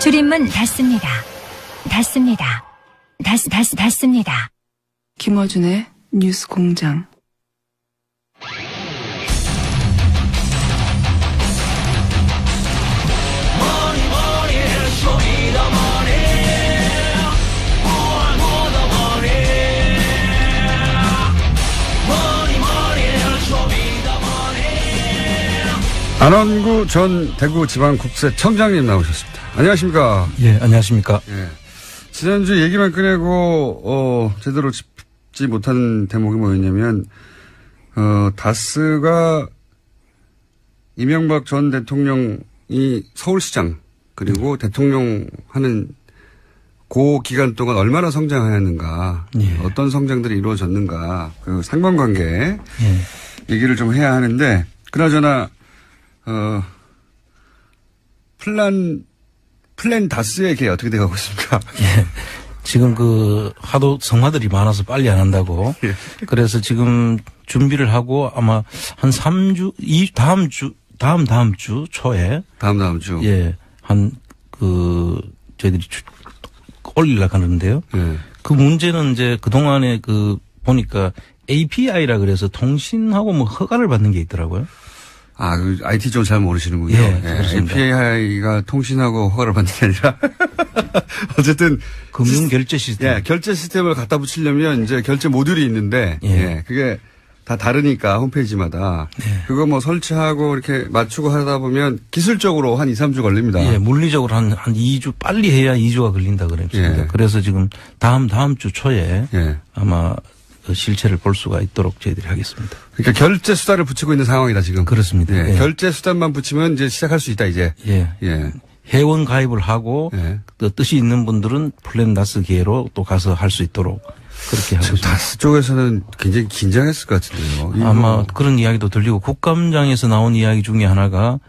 줄임문 닫습니다. 닫습니다. 닫습니다. 김어준의 뉴스 공장. 안원구 전 대구지방국세청장님 나오셨습니다. 안녕하십니까? 예, 안녕하십니까? 예. 지난주 얘기만 꺼내고, 제대로 짚지 못한 대목이 뭐였냐면, 다스가 이명박 전 대통령이 서울시장, 그리고 대통령 하는 그 기간 동안 얼마나 성장하였는가, 예. 어떤 성장들이 이루어졌는가, 그 상관관계 예. 얘기를 좀 해야 하는데, 그나저나, 플랜 다스의 게 어떻게 돼가고 있습니까? 예. 지금 하도 성화들이 많아서 빨리 안 한다고. 예. 그래서 지금 준비를 하고 아마 한 3주, 다음 주 초에. 다음 주. 예. 저희들이 올리려고 하는데요. 예. 그 문제는 이제 그동안에 보니까 API라 그래서 통신하고 허가를 받는 게 있더라고요. 그 IT 좀 잘 모르시는군요. 예, 그렇습니다. API가 통신하고 허가를 받는 게 아니라 어쨌든 금융 결제 시스템. 예, 결제 시스템을 갖다 붙이려면 이제 결제 모듈이 있는데 예, 그게 다 다르니까 홈페이지마다 그거 뭐 설치하고 이렇게 맞추고 하다 보면 기술적으로 한 2, 3주 걸립니다. 예, 물리적으로 한 2주 빨리 해야 2주가 걸린다 그랬습니다. 예. 그래서 지금 다음 주 초에 예. 아마 실체를 볼 수가 있도록 저희들이 하겠습니다. 그러니까 결제 수단을 붙이고 있는 상황이다 지금. 그렇습니다. 예. 예. 결제 수단만 붙이면 이제 시작할 수 있다 이제. 예. 예. 회원 가입을 하고 예. 뜻이 있는 분들은 플랜 다스 기회로 또 가서 할 수 있도록 그렇게 하고 있습니다. 다스 쪽에서는 굉장히 긴장했을 것 같은데요. 아마 그런 이야기도 들리고 국감장에서 나온 이야기 중에 하나가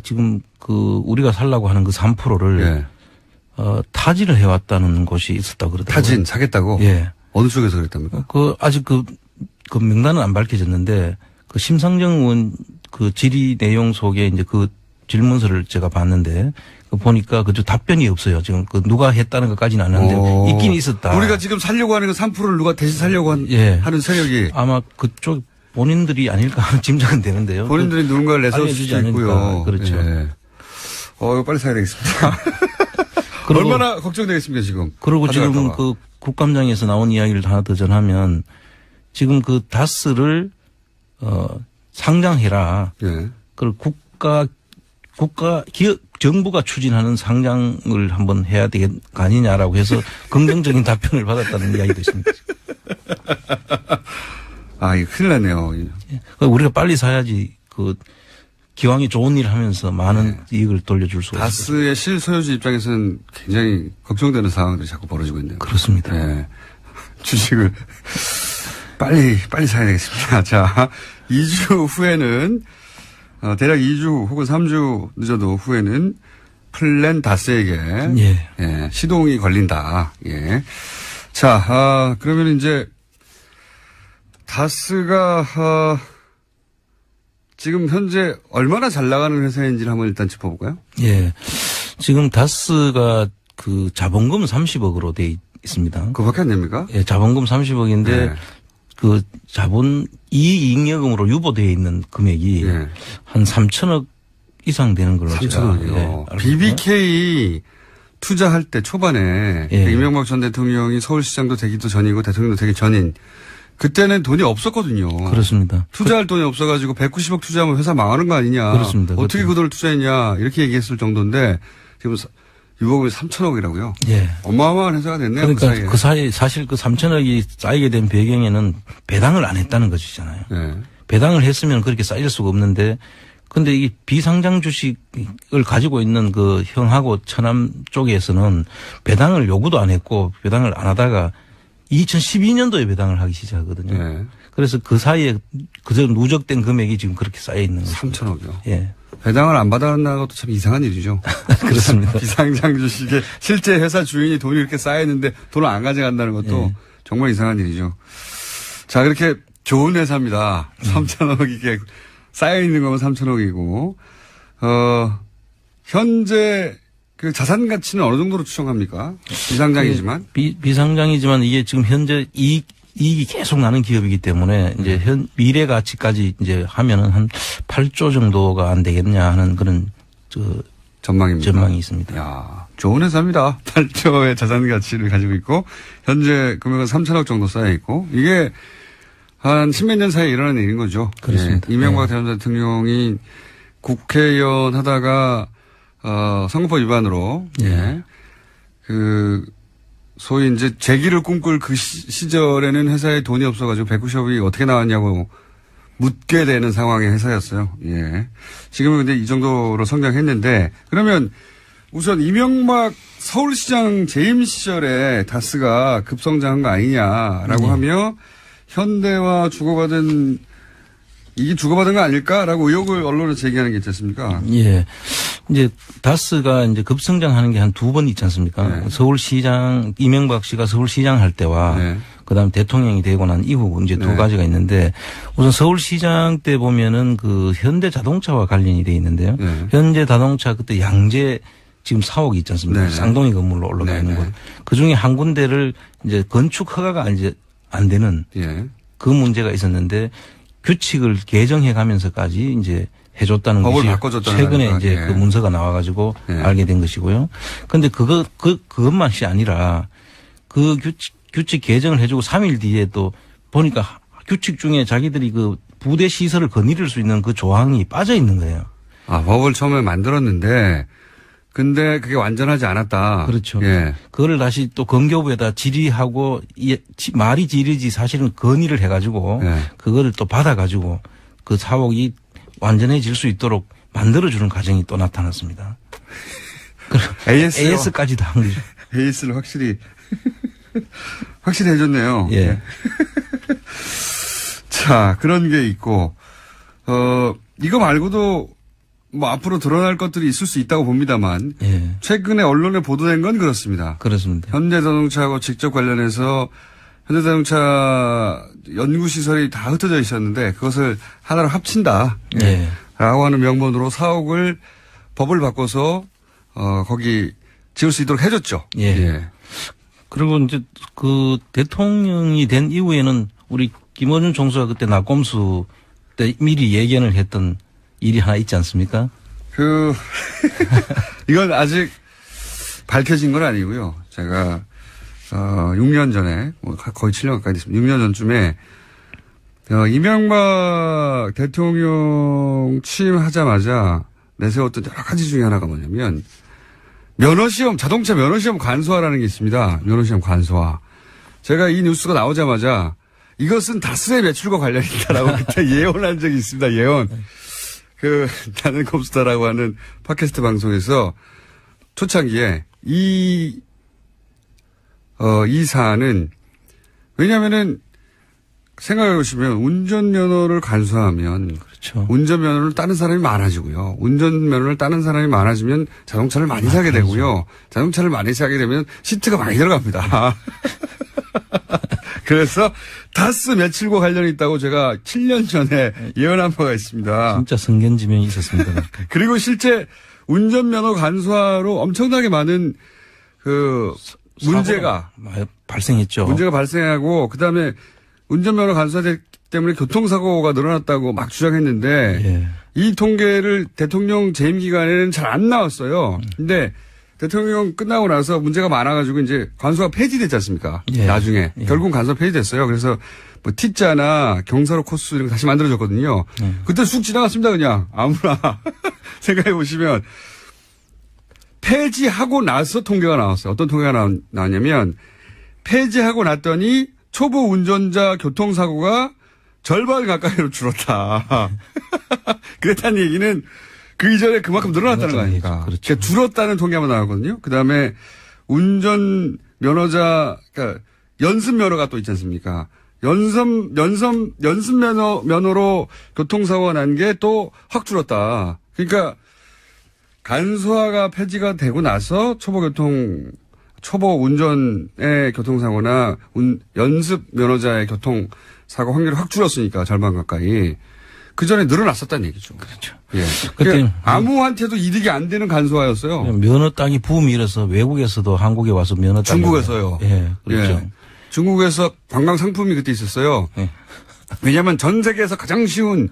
지금 우리가 살라고 하는 3%를 예. 타진을 해왔다는 곳이 있었다고 그러더라고요. 타진 사겠다고? 예. 어느 쪽에서 그랬답니까? 아직 명단은 안 밝혀졌는데, 심상정 의원 질의 내용 속에 이제 질문서를 제가 봤는데, 보니까 답변이 없어요. 지금 누가 했다는 것까지는 안 하는데, 있긴 있었다. 우리가 지금 살려고 하는 건 3%를 누가 대신 살려고 하는 세력이. 아마 그쪽 본인들이 아닐까 하는 짐작은 되는데요. 본인들이 누군가를 내세울 수도 있고요. 그렇죠. 예. 이거 빨리 사야 되겠습니다. 얼마나 걱정되겠습니까, 지금? 그리고 지금 국감장에서 나온 이야기를 하나 더 전하면 지금 다스를 상장해라. 예. 그리고 정부가 추진하는 상장을 한번 해야 되는 거 아니냐라고 해서 긍정적인 답변을 받았다는 이야기도 있습니다. 이거 큰일 났네요. 우리가 빨리 사야지 기왕에 좋은 일을 하면서 많은 이익을 돌려줄 수가 있습니다. 다스의 실소유주 입장에서는 굉장히 걱정되는 상황들이 자꾸 벌어지고 있네요. 그렇습니다. 예. 주식을 빨리 사야 되겠습니다. 자, 2주 후에는 대략 2주 혹은 3주 늦어도 후에는 플랜 다스에게 예, 시동이 걸린다. 예. 자, 그러면 이제 다스가 지금 현재 얼마나 잘 나가는 회사인지를 한번 일단 짚어볼까요? 예. 지금 다스가 자본금 30억으로 돼 있습니다. 그거밖에 안 됩니까? 예, 자본금 30억인데 이익여금으로 유보되어 있는 금액이 한 3천억 이상 되는 걸로 3천억이요. BBK 투자할 때 초반에 이명박 전 대통령이 서울시장도 되기도 전이고 대통령도 되기 전인 그때는 돈이 없었거든요. 그렇습니다. 투자할 돈이 없어가지고 190억 투자하면 회사 망하는 거 아니냐. 그렇습니다. 어떻게 그 돈을 투자했냐. 이렇게 얘기했을 정도인데 지금 유보금이 3천억이라고요. 예. 어마어마한 회사가 됐네요. 그러니까 그 사이에 사실 3천억이 쌓이게 된 배경에는 배당을 안 했다는 것이잖아요. 네. 배당을 했으면 그렇게 쌓일 수가 없는데 근데 이 비상장 주식을 가지고 있는 형하고 천암 쪽에서는 배당을 요구도 안 했고 배당을 안 하다가 2012년도에 배당을 하기 시작하거든요. 네. 그래서 그 사이에 그저 누적된 금액이 지금 그렇게 쌓여 있는 거죠. 3천억이요. 예. 배당을 안 받았다는 것도 참 이상한 일이죠. 그렇습니다. 비상장 주식에 실제 회사 주인이 돈이 이렇게 쌓여있는데 돈을 안 가져간다는 것도 정말 이상한 일이죠. 자, 그렇게 좋은 회사입니다. 3천억 이게 쌓여있는 거면 3천억이고, 현재 그 자산 가치는 어느 정도로 추정합니까? 비상장이지만. 비상장이지만 이게 지금 현재 이익이 계속 나는 기업이기 때문에 이제 미래 가치까지 이제 하면은 한 8조 정도가 안 되겠냐 하는 그런 전망입니다. 전망이 있습니다. 야, 좋은 회사입니다. 8조의 자산 가치를 가지고 있고 현재 금액은 3천억 정도 쌓여 있고 이게 한 10몇 년 사이에 일어난 일인 거죠. 그렇습니다. 예, 이명박 전 대통령이 국회의원 하다가 선거법 위반으로 예. 소위 이제 재기를 꿈꿀 그 시절에는 회사에 돈이 없어가지고 190억이 어떻게 나왔냐고 묻게 되는 상황의 회사였어요. 예. 지금은 근데 이 정도로 성장했는데 그러면 우선 이명박 서울시장 재임 시절에 다스가 급성장한 거 아니냐라고 하며 현대와 이게 주고받은 거 아닐까라고 의혹을 언론에 제기하는 게 있지 않습니까? 예. 이제 다스가 이제 급성장하는 게 한 2번 있지 않습니까? 네. 서울시장, 이명박 씨가 서울시장 할 때와 네. 그다음 대통령이 되고 난 이후 이제 두 네. 가지가 있는데 우선 서울시장 때 보면은 그 현대자동차와 관련이 돼 있는데요. 네. 현대자동차 그때 양재 지금 사옥이 있지 않습니까? 네. 쌍둥이 건물로 올라가 있는 곳. 그 중에 한 군데를 이제 건축 허가가 이제 안 되는 예. 그 문제가 있었는데 규칙을 개정해 가면서까지 이제 해줬다는 법을 것이 바꿔줬다는 최근에 거니까. 이제 예. 그 문서가 나와가지고 예. 알게 된 것이고요. 그런데 그것만이 아니라 그 규칙 개정을 해주고 3일 뒤에 또 보니까 규칙 중에 자기들이 그 부대 시설을 거느릴 수 있는 그 조항이 빠져 있는 거예요. 아, 법을 처음에 만들었는데 근데 그게 완전하지 않았다. 그렇죠. 예. 그거를 다시 또 건교부에다 질의하고 말이 질의지 사실은 건의를 해가지고 예. 그거를 또 받아가지고 그 사옥이 완전해질 수 있도록 만들어주는 과정이 또 나타났습니다. AS까지도 한 거죠. AS를 확실히 해줬네요. 예. 자, 그런 게 있고, 이거 말고도 뭐 앞으로 드러날 것들이 있을 수 있다고 봅니다만, 예. 최근에 언론에 보도된 건 그렇습니다. 그렇습니다. 현대자동차하고 직접 관련해서 현대자동차 연구시설이 다 흩어져 있었는데 그것을 하나로 합친다. 예. 라고 하는 명분으로 사옥을 법을 바꿔서 거기 지을 수 있도록 해줬죠. 예. 예. 그리고 이제 그 대통령이 된 이후에는 우리 김어준 총수가 그때 낙검수 때 미리 예견을 했던 일이 하나 있지 않습니까? 이건 아직 밝혀진 건 아니고요. 제가 6년 전에 거의 7년 가까이 됐습니다. 6년 전쯤에 이명박 대통령 취임하자마자 내세웠던 여러 가지 중에 하나가 뭐냐면 면허시험, 자동차 면허시험 간소화라는 게 있습니다. 면허시험 간소화. 제가 이 뉴스가 나오자마자 이것은 다스의 매출과 관련이 있다라고 그때 예언한 적이 있습니다. 예언. 나는 컴스타라고 하는 팟캐스트 방송에서 초창기에 이 사안은 왜냐면은 생각해 보시면 운전면허를 간소화하면 그렇죠. 운전면허를 따는 사람이 많아지고요. 운전면허를 따는 사람이 많아지면 자동차를 많이 사게 되고요. 자동차를 많이 사게 되면 시트가 많이 들어갑니다. 그래서 다스 매출과 관련이 있다고 제가 7년 전에 예언한 바가 있습니다. 진짜 성견지명이 있었습니다. 그리고 실제 운전면허 간소화로 엄청나게 많은 문제가 발생했죠. 문제가 발생하고 그다음에 운전면허 간소화 때문에 교통사고가 늘어났다고 막 주장했는데 예. 이 통계를 대통령 재임 기간에는 잘 안 나왔어요. 근데 대통령 끝나고 나서 문제가 많아가지고 이제 간소화 폐지됐지 않습니까? 예. 나중에 예. 결국 간소화 폐지됐어요. 그래서 뭐 T자나 경사로 코스 이런 거 다시 만들어졌거든요. 그때 쑥 지나갔습니다. 그냥 아무나 생각해 보시면 폐지하고 나서 통계가 나왔어요. 어떤 통계가 나왔냐면 폐지하고 났더니 초보 운전자 교통사고가 절반 가까이로 줄었다. 그랬다는 얘기는 그 이전에 그만큼 늘어났다는 거 아닙니까? 그렇죠. 그러니까 줄었다는 통계만 나왔거든요. 그 다음에 운전 면허자, 그러니까 연습 면허가 또 있지 않습니까? 연습 면허로 교통사고가 난 게 또 확 줄었다. 그러니까 간소화가 폐지가 되고 나서 초보 운전의 교통사고나 연습 면허자의 교통사고 확률이 확 줄었으니까 절반 가까이. 그 전에 늘어났었다는 얘기죠. 그렇죠. 예. 그때 그러니까 아무한테도 이득이 안 되는 간소화였어요. 면허 땅이 붐이 일어서 외국에서도 한국에 와서 면허 땅이. 중국에서요. 예, 그렇죠. 예. 중국에서 관광 상품이 그때 있었어요. 예. 왜냐하면 전 세계에서 가장 쉬운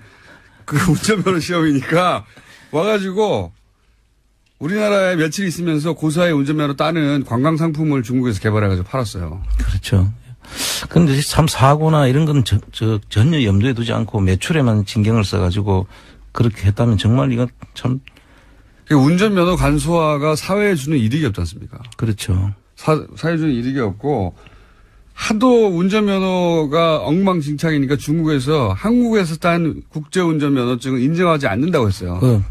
그 운전면허 시험이니까 와가지고 우리나라에 며칠 있으면서 고사의 운전면허 따는 관광 상품을 중국에서 개발해가지고 팔았어요. 그렇죠. 근데 참 사고나 이런 건 전혀 염두에 두지 않고 매출에만 신경을 써가지고 그렇게 했다면 정말 이건 참. 운전면허 간소화가 사회에 주는 이득이 없지 않습니까? 그렇죠. 사회에 주는 이득이 없고 하도 운전면허가 엉망진창이니까 중국에서 한국에서 딴 국제운전면허증을 인정하지 않는다고 했어요.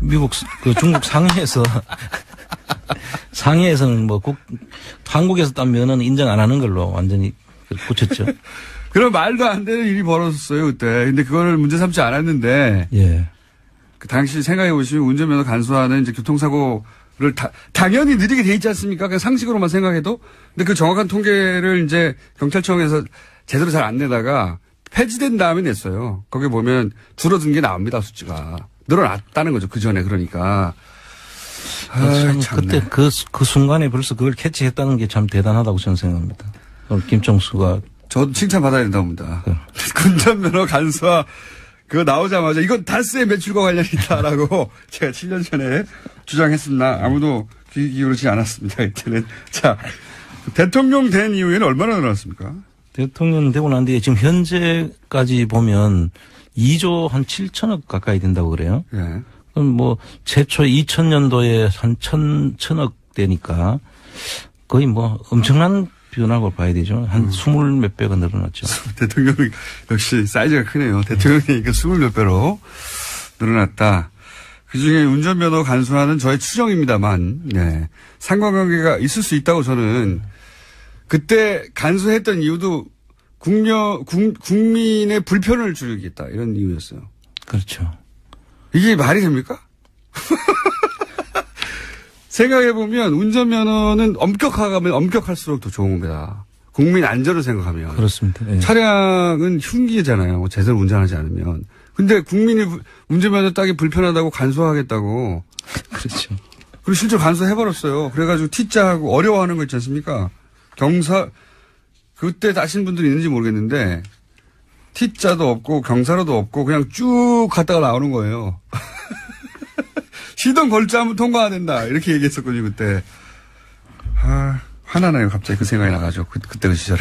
중국 상해에서 상해에서는 한국에서 딴 면허는 인정 안 하는 걸로 완전히 고쳤죠. 그런 말도 안 되는 일이 벌어졌어요, 그때. 근데 그거를 문제 삼지 않았는데. 예. 그 당시 생각해 보시면 운전면허 간소화는 이제 교통사고를 당연히 느리게 돼 있지 않습니까? 그냥 상식으로만 생각해도. 근데 그 정확한 통계를 이제 경찰청에서 제대로 잘 안 내다가 폐지된 다음에 냈어요. 거기 보면 줄어든 게 나옵니다, 수치가. 늘어났다는 거죠, 그 전에 그러니까. 그때 그 순간에 벌써 그걸 캐치했다는 게 참 대단하다고 저는 생각합니다. 김총수가. 저도 칭찬받아야 된답니다. 운전면허 간소화 그거 나오자마자 이건 다스의 매출과 관련이 있다라고 제가 7년 전에 주장했습니다. 아무도 귀 기울이지 않았습니다. 이때는. 자, 대통령 된 이후에는 얼마나 늘어났습니까? 대통령 되고 난 뒤에 지금 현재까지 보면 2조 한 7천억 가까이 된다고 그래요. 예. 그럼 최초 2000년도에 한 1000억 되니까 거의 엄청난 변화고 봐야 되죠. 한 20몇 배가 늘어났죠. 대통령이 역시 사이즈가 크네요. 대통령이니까 20몇 배로 늘어났다. 그중에 운전면허 간소화는 저의 추정입니다만, 네. 상관관계가 있을 수 있다고 저는 그때 간소했던 이유도 국민의 불편을 줄이겠다 이런 이유였어요. 그렇죠. 이게 말이 됩니까? 생각해보면 운전면허는 엄격하면 엄격할수록 더 좋은 겁니다. 국민 안전을 생각하면. 그렇습니다. 예. 차량은 흉기잖아요. 제대로 운전하지 않으면. 근데 국민이 운전면허 따기 불편하다고 간소화하겠다고. 그렇죠. 그리고 실제로 간소해버렸어요. 그래가지고 T자하고 어려워하는 거 있지 않습니까? 그때 따신 분들이 있는지 모르겠는데 T자도 없고 경사로도 없고 그냥 쭉 갔다가 나오는 거예요. 시동 걸자면 통과가 된다. 이렇게 얘기했었거든요, 그때. 화나네요. 갑자기 그 생각이 나가지고. 그때 그 시절에.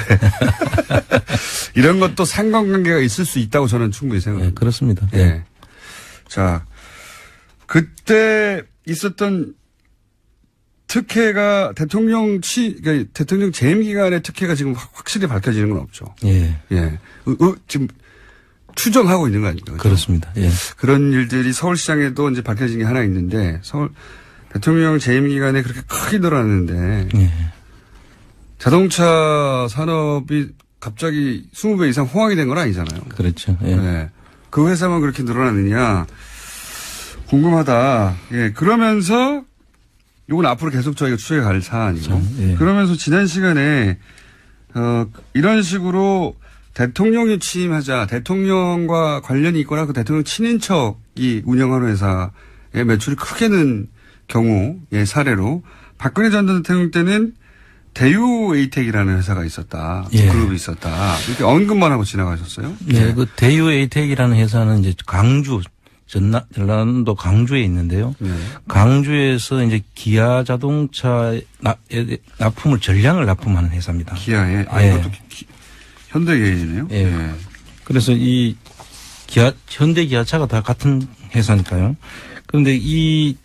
이런 것도 상관관계가 있을 수 있다고 저는 충분히 생각합니다. 네, 그렇습니다. 예. 네. 자, 그때 있었던 특혜가 그러니까 대통령 재임 기간의 특혜가 지금 확실히 밝혀지는 건 없죠. 예. 예. 지금 추정하고 있는 거 아닙니까? 그렇죠? 그렇습니다. 예. 그런 일들이 서울시장에도 이제 밝혀진 게 하나 있는데 대통령 재임 기간에 그렇게 크게 늘어났는데 예. 자동차 산업이 갑자기 20배 이상 호황이 된 건 아니잖아요. 그렇죠. 예. 네. 그 회사만 그렇게 늘어났느냐 궁금하다. 예. 그러면서 이건 앞으로 계속 저희가 추적해 갈 사안이고 예. 그러면서 지난 시간에 이런 식으로 대통령이 취임하자 대통령과 관련이 있거나 그 대통령 친인척이 운영하는 회사의 매출이 크게 는 경우의 사례로 박근혜 전 대통령 때는 대유에이텍이라는 회사가 있었다. 예. 그룹이 있었다. 이렇게 언급만 하고 지나가셨어요? 네. 그 대유에이텍이라는 회사는 이제 전라남도 강주에 있는데요. 네. 강주에서 이제 기아 자동차에 납품을 전량을 납품하는 회사입니다. 기아에? 예. 이것도 현대 개인이네요. 예. 예. 그래서 이 현대 기아차가 다 같은 회사니까요. 그런데 이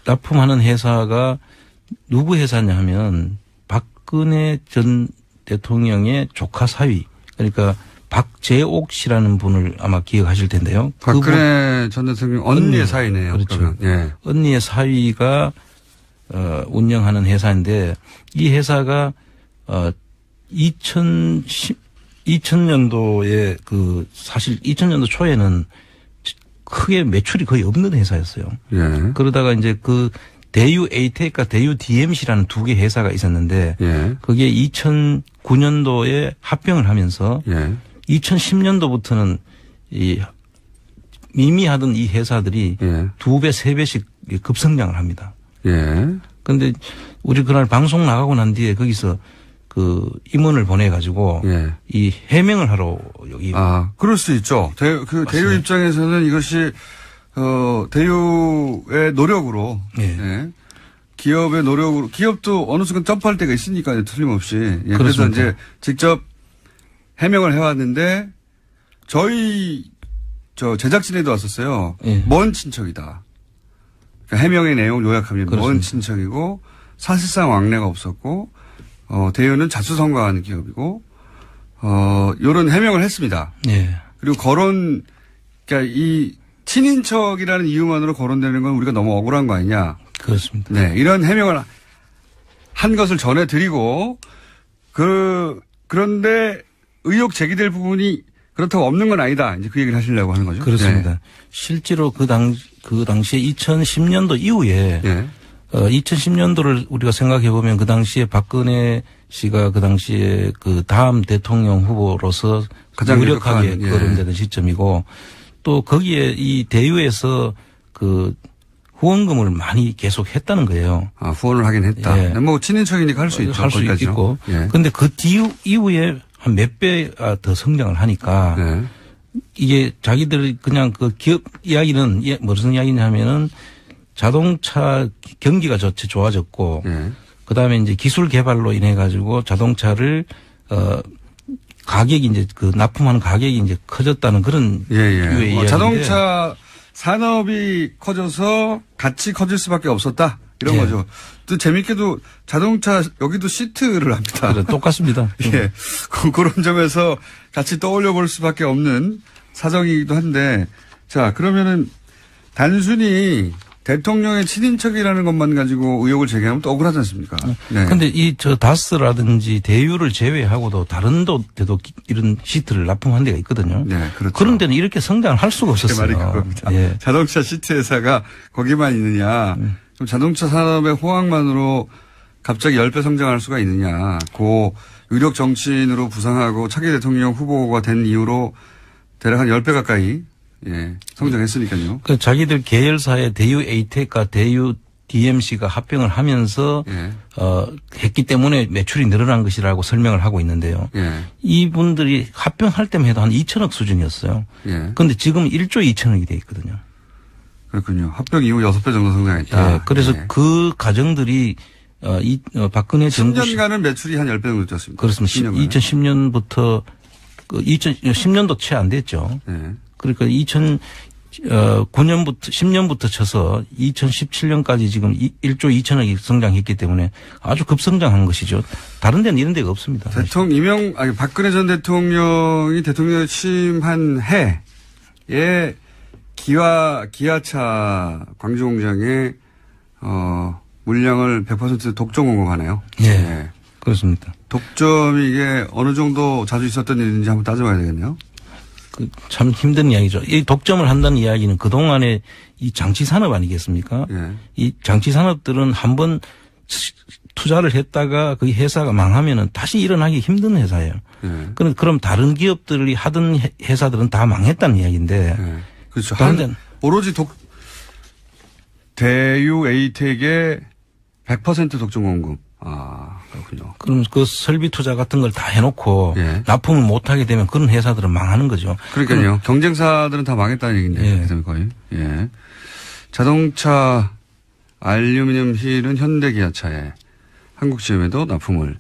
납품하는 회사가 누구 회사냐 하면 박근혜 전 대통령의 조카 사위, 그러니까 박재옥 씨라는 분을 아마 기억하실 텐데요. 박근혜 전 대통령 언니의 사이네요. 그렇죠. 예. 언니의 사위가 운영하는 회사인데 이 회사가 2000년도에 사실 2000년도 초에는 크게 매출이 거의 없는 회사였어요. 예. 그러다가 이제 대유 에이텍과 대유 DMC라는 두 개 회사가 있었는데 예. 그게 2009년도에 합병을 하면서 예. 2010년도부터는 이 미미하던 이 회사들이 예. 2배, 3배씩 급성장을 합니다. 예. 그런데 우리 그날 방송 나가고 난 뒤에 거기서 그 임원을 보내가지고 예. 이 해명을 하러 여기. 그럴 수 있죠. 대유 입장에서는 이것이, 대유의 노력으로. 예. 예. 기업의 노력으로, 기업도 어느 순간 점프할 때가 있으니까요. 틀림없이. 예. 그래서 이제 직접 해명을 해왔는데 저희, 제작진에도 왔었어요. 예. 먼 친척이다. 그러니까 해명의 내용을 요약하면 그렇습니다. 먼 친척이고 사실상 왕래가 없었고, 대유는 자수성가하는 기업이고, 요런 해명을 했습니다. 예. 그리고 그러니까 이 친인척이라는 이유만으로 거론되는 건 우리가 너무 억울한 거 아니냐. 그렇습니다. 네. 이런 해명을 한 것을 전해드리고, 그런데 의혹 제기될 부분이 그렇다고 없는 건 아니다. 이제 그 얘기를 하시려고 하는 거죠. 그렇습니다. 네. 실제로 그 당시에 2010년도 이후에 네. 2010년도를 우리가 생각해 보면 그 당시에 박근혜 씨가 그 당시에 그 다음 대통령 후보로서 가장 유력하게 유력한, 예. 거론되는 시점이고 또 거기에 이 대유에서 그 후원금을 많이 계속 했다는 거예요. 후원을 하긴 했다. 예. 뭐 친인척이니까 할 수 있죠. 할 수 있고. 예. 그런데 그 이후에 한 몇 배 더 성장을 하니까 네. 이게 자기들이 그냥 그 기업 이야기는 무슨 이야기냐면은 자동차 경기가 좋아졌고 예. 그다음에 이제 기술 개발로 인해 가지고 자동차를 가격이 이제 그 납품하는 가격이 이제 커졌다는 그런 예. 류의 이야기인데 자동차 산업이 커져서 같이 커질 수밖에 없었다. 이런 예. 거죠. 또 재밌게도 자동차 여기도 시트를 합니다. 그래, 똑같습니다. 예. 그런 점에서 같이 떠올려 볼 수밖에 없는 사정이기도 한데 자, 그러면은 단순히 대통령의 친인척이라는 것만 가지고 의혹을 제기하면 또 억울하지 않습니까? 네. 근데 다스라든지 대유를 제외하고도 다른 데도 이런 시트를 납품한 데가 있거든요. 네, 그렇죠. 그런 데는 이렇게 성장을 할 수가 제 없었어요. 말이 그겁니다. 예. 자동차 시트 회사가 거기만 있느냐. 그럼 자동차 산업의 호황만으로 갑자기 10배 성장할 수가 있느냐. 고 유력 정치인으로 부상하고 차기 대통령 후보가 된 이후로 대략 한 10배 가까이 성장했으니까요. 그 자기들 계열사의 대유 에이텍과 대유 DMC가 합병을 하면서 예. 했기 때문에 매출이 늘어난 것이라고 설명을 하고 있는데요. 예. 이분들이 합병할 때만 해도 한 2천억 수준이었어요. 예. 그런데 지금 1조 2천억이 돼 있거든요. 그렇군요. 합병 이후 6배 정도 성장했다. 예. 그래서 예. 그 가정들이 박근혜 정부 10년간은 매출이 한 10배 정도 뛰었습니다. 그렇습니다. 2010년부터 2010년도 채 안 됐죠. 예. 그러니까 2009년부터 10년부터 쳐서 2017년까지 지금 1조 2천억이 성장했기 때문에 아주 급성장한 것이죠. 다른 데는 이런 데가 없습니다. 박근혜 전 대통령이 대통령에 취임한 해에 기아차 광주 공장에 물량을 100% 독점 공급하네요. 네. 네. 그렇습니다. 독점이 이게 어느 정도 자주 있었던 일인지 한번 따져봐야 되겠네요. 참 힘든 이야기죠. 이 독점을 한다는 이야기는 그동안에 이 장치 산업 아니겠습니까? 예. 이 장치 산업들은 한번 투자를 했다가 그 회사가 망하면은 다시 일어나기 힘든 회사예요. 예. 그럼 다른 기업들이 하던 회사들은 다 망했다는 이야기인데. 예. 그렇죠. 오로지 대유 에이텍의 100% 독점 공급. 그렇군요. 그럼 그 설비 투자 같은 걸 다 해놓고 예. 납품을 못하게 되면 그런 회사들은 망하는 거죠. 그러니까요. 경쟁사들은 다 망했다는 얘기인데. 예. 거의. 예. 자동차 알루미늄 휠은 현대기아차에 한국GM에도 납품을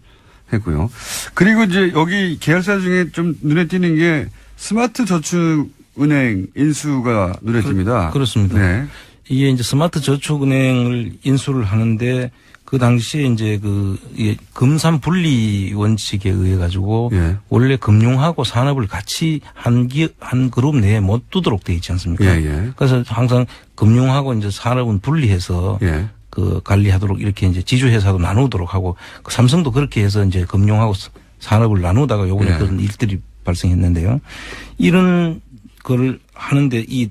했고요. 그리고 이제 여기 계열사 중에 좀 눈에 띄는 게 스마트 저축은행 인수가 눈에 띕니다. 그렇습니다. 네. 이게 이제 스마트 저축은행을 인수를 하는데 그 당시에 이제 금산 분리 원칙에 의해 가지고 예. 원래 금융하고 산업을 같이 한 그룹 내에 못 두도록 돼 있지 않습니까? 예. 그래서 항상 금융하고 이제 산업은 분리해서 예. 그 관리하도록 이렇게 이제 지주회사도 나누도록 하고 그 삼성도 그렇게 해서 이제 금융하고 산업을 나누다가 요번에 예. 그런 일들이 발생했는데요. 이런 거를 하는데 이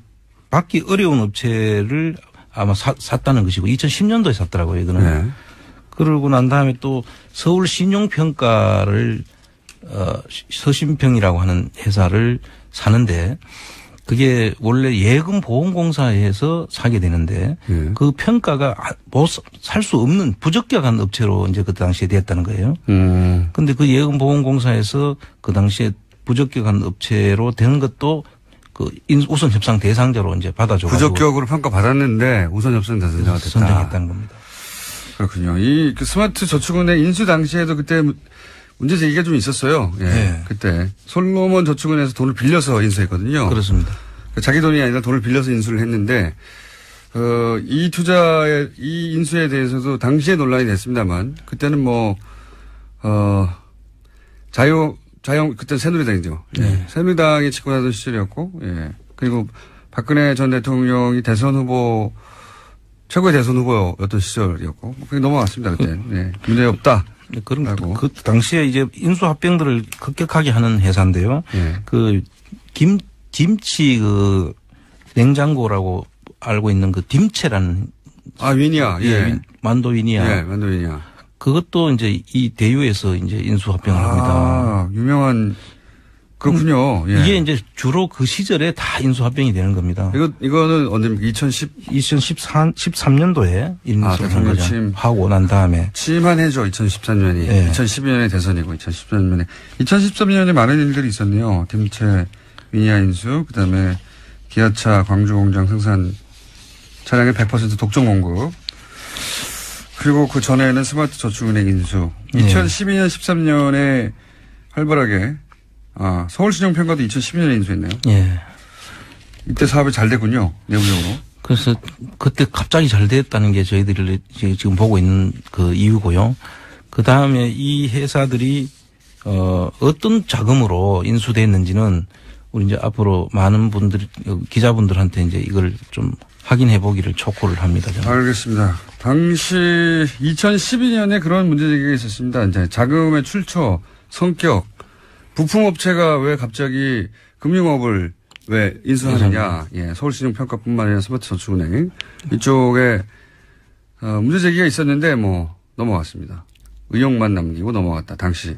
받기 어려운 업체를 아마 샀다는 것이고 2010년도에 샀더라고요. 이거는. 네. 그러고 난 다음에 또 서울 신용평가를 서신평이라고 하는 회사를 사는데 그게 원래 예금보험공사에서 사게 되는데 예. 그 평가가 살 수 없는 부적격한 업체로 이제 그 당시에 됐다는 거예요. 근데 그 예금보험공사에서 그 당시에 부적격한 업체로 된 것도 그 우선 협상 대상자로 이제 받아줘. 부적격으로 평가받았는데 우선 협상 대상자가 됐다. 선정했다는 겁니다. 그렇군요. 이 그 스마트 저축은행 인수 당시에도 그때 문제 제기가 좀 있었어요. 예. 네. 그때 솔로몬 저축은행에서 돈을 빌려서 인수했거든요. 그렇습니다. 자기 돈이 아니라 돈을 빌려서 인수를 했는데 이 투자의 이 인수에 대해서도 당시에 논란이 됐습니다만 그때는 그때 새누리당이죠. 네. 새누리당이 집권하던 시절이었고, 예. 그리고 박근혜 전 대통령이 최고의 대선 후보였던 시절이었고, 그게 넘어갔습니다, 그때. 네. 문제 없다. 그런 그 당시에 이제 인수합병들을 급격하게 하는 회사인데요. 예. 그 김치 그 냉장고라고 알고 있는 그 딤체라는 위니아. 예. 만도 위니아. 예, 만도 위니아. 그것도 이제 이 대유에서 이제 인수합병을 합니다. 유명한 그렇군요. 예. 이게 이제 주로 그 시절에 다 인수합병이 되는 겁니다. 이거는 언제입니까? 2013년도에 대통령 하고 난 다음에 취임한 해죠. 2013년이. 네. 2012년에 대선이고 2013년에 많은 일들이 있었네요. 딤체 위니아 인수, 그다음에 기아차 광주 공장 생산 차량의 100% 독점 공급. 그리고 그 전에는 스마트 저축은행 인수. 2012년, 13년에 활발하게 서울신용평가도 2012년에 인수했네요. 예. 이때 사업이 잘 됐군요. 내부적으로. 그래서 그때 갑자기 잘 됐다는 게 저희들이 지금 보고 있는 그 이유고요. 그 다음에 이 회사들이 어떤 자금으로 인수됐는지는 우리 이제 앞으로 많은 기자분들한테 이제 이걸 좀 확인해 보기를 촉구를 합니다. 저는. 알겠습니다. 당시 2012년에 그런 문제 제기가 있었습니다. 이제 자금의 출처, 성격, 부품업체가 왜 갑자기 금융업을 왜 인수하느냐. 예, 서울신용평가뿐만 아니라 스마트저축은행 이쪽에 문제 제기가 있었는데 넘어갔습니다. 의혹만 남기고 넘어갔다. 당시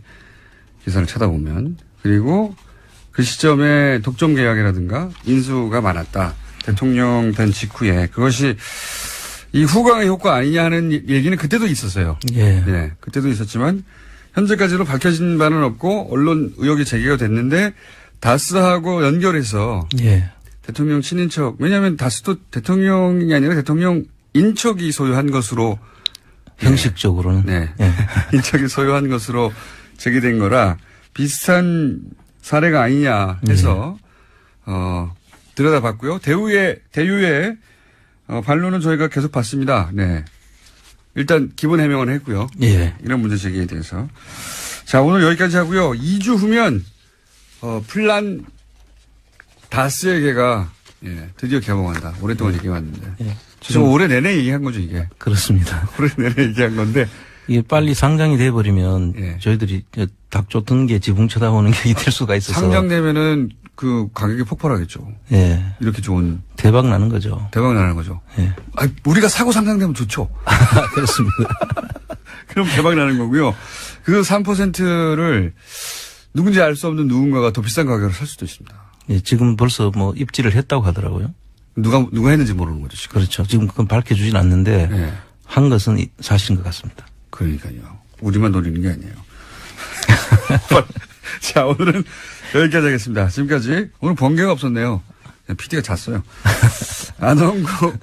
기사를 찾아보면. 그리고 그 시점에 독점 계약이라든가 인수가 많았다. 대통령 된 직후에 그것이 이 후광의 효과 아니냐 하는 얘기는 그때도 있었어요. 예. 네, 그때도 있었지만 현재까지도 밝혀진 바는 없고 언론 의혹이 제기가 됐는데 다스하고 연결해서 예. 대통령 친인척, 왜냐하면 다스도 대통령이 아니라 대통령 인척이 소유한 것으로 형식적으로는 네, 예. 인척이 소유한 것으로 제기된 거라 비슷한 사례가 아니냐 해서 들여다봤고요. 대유의 반론은 저희가 계속 봤습니다. 네. 일단 기본 해명은 했고요. 예. 이런 문제 제기에 대해서. 자, 오늘 여기까지 하고요. 2주 후면 플란 다스에게가 드디어 개봉한다. 오랫동안 얘기해왔는데. 예. 지금 올해 내내 얘기한 거죠, 이게. 그렇습니다. 올해 내내 얘기한 건데. 이게 빨리 상장이 돼버리면 예. 저희들이 닭조 등계 지붕 쳐다보는 게 될 수가 있어서. 상장되면은 그 가격이 폭발하겠죠. 예. 이렇게 좋은. 대박 나는 거죠. 대박 나는 거죠. 예. 우리가 사고 상장되면 좋죠. 그렇습니다. 그럼 대박 나는 거고요. 그 3%를 누군지 알 수 없는 누군가가 더 비싼 가격으로 살 수도 있습니다. 예, 지금 벌써 입지를 했다고 하더라고요. 누가 했는지 모르는 거죠, 지금. 그렇죠. 지금 그건 밝혀주진 않는데 예. 한 것은 사실인 것 같습니다. 그러니까요. 우리만 노리는 게 아니에요. 자, 오늘은 여기까지 하겠습니다. 지금까지 오늘 번개가 없었네요. PD가 잤어요. 안홍구